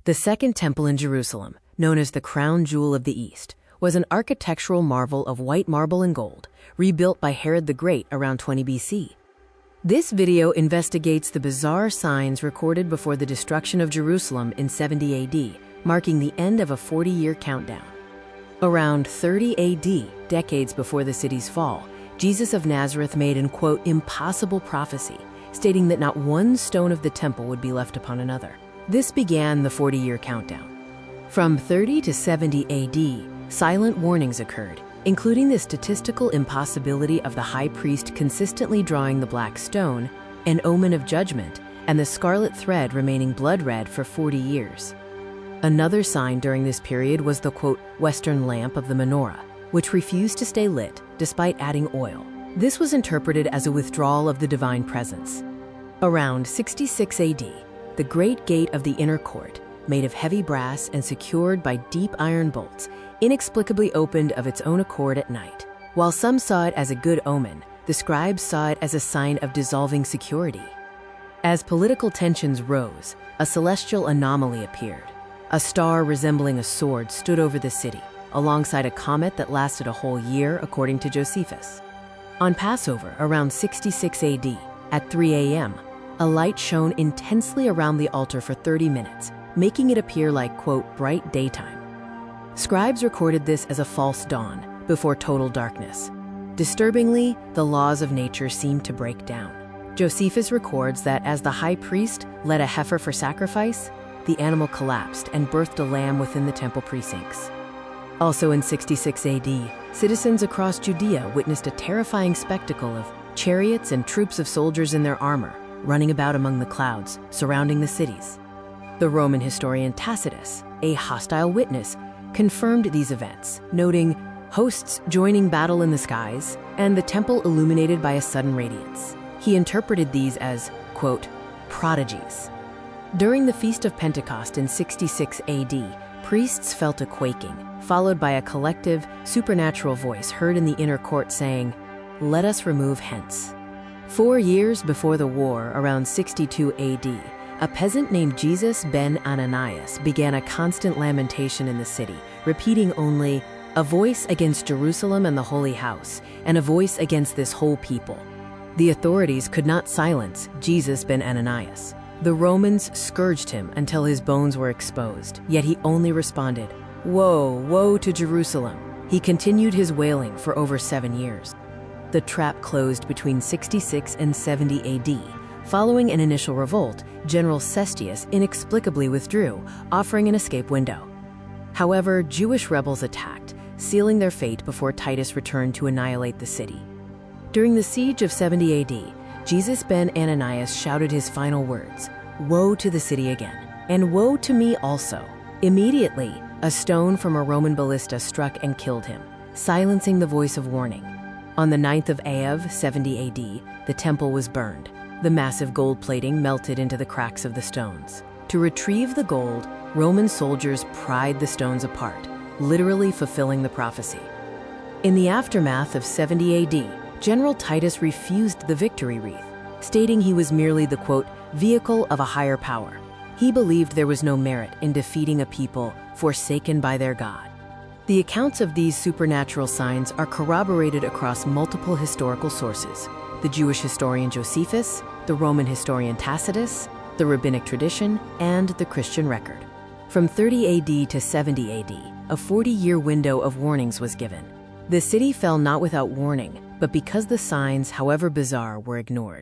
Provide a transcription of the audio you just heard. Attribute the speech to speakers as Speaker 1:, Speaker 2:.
Speaker 1: The Second Temple in Jerusalem, known as the crown jewel of the East, was an architectural marvel of white marble and gold, rebuilt by Herod the Great around 20 BC. This video investigates the bizarre signs recorded before the destruction of Jerusalem in 70 AD, marking the end of a 40-year countdown. Around 30 AD, decades before the city's fall, Jesus of Nazareth made an, quote, impossible prophecy, stating that not one stone of the temple would be left upon another. This began the 40-year countdown. From 30 to 70 AD, silent warnings occurred, including the statistical impossibility of the high priest consistently drawing the black stone, an omen of judgment, and the scarlet thread remaining blood red for 40 years. Another sign during this period was the, quote, western lamp of the menorah, which refused to stay lit despite adding oil. This was interpreted as a withdrawal of the divine presence. Around 66 AD, the Great Gate of the Inner Court, made of heavy brass and secured by deep iron bolts, inexplicably opened of its own accord at night. While some saw it as a good omen, the scribes saw it as a sign of dissolving security. As political tensions rose, a celestial anomaly appeared. A star resembling a sword stood over the city, alongside a comet that lasted a whole year, according to Josephus. On Passover, around 66 AD, at 3 a.m., a light shone intensely around the altar for 30 minutes, making it appear like, quote, bright daytime. Scribes recorded this as a false dawn, before total darkness. Disturbingly, the laws of nature seemed to break down. Josephus records that as the high priest led a heifer for sacrifice, the animal collapsed and birthed a lamb within the temple precincts. Also in 66 AD, citizens across Judea witnessed a terrifying spectacle of chariots and troops of soldiers in their armor, running about among the clouds, surrounding the cities. The Roman historian Tacitus, a hostile witness, confirmed these events, noting hosts joining battle in the skies and the temple illuminated by a sudden radiance. He interpreted these as, quote, prodigies. During the Feast of Pentecost in 66 AD, priests felt a quaking, followed by a collective, supernatural voice heard in the inner court saying, "Let us remove hence." 4 years before the war, around 62 AD, a peasant named Jesus ben Ananias began a constant lamentation in the city, repeating only, "A voice against Jerusalem and the holy house, and a voice against this whole people." The authorities could not silence Jesus ben Ananias. The Romans scourged him until his bones were exposed, yet he only responded, "Woe, woe to Jerusalem." He continued his wailing for over 7 years. The trap closed between 66 and 70 AD. Following an initial revolt, General Cestius inexplicably withdrew, offering an escape window. However, Jewish rebels attacked, sealing their fate before Titus returned to annihilate the city. During the siege of 70 AD, Jesus ben Ananias shouted his final words, "Woe to the city again, and woe to me also." Immediately, a stone from a Roman ballista struck and killed him, silencing the voice of warning. On the 9th of Av, 70 AD, the temple was burned. The massive gold plating melted into the cracks of the stones. To retrieve the gold, Roman soldiers pried the stones apart, literally fulfilling the prophecy. In the aftermath of 70 AD, General Titus refused the victory wreath, stating he was merely the, quote, vehicle of a higher power. He believed there was no merit in defeating a people forsaken by their God. The accounts of these supernatural signs are corroborated across multiple historical sources: the Jewish historian Josephus, the Roman historian Tacitus, the rabbinic tradition, and the Christian record. From 30 AD to 70 AD, a 40-year window of warnings was given. The city fell not without warning, but because the signs, however bizarre, were ignored.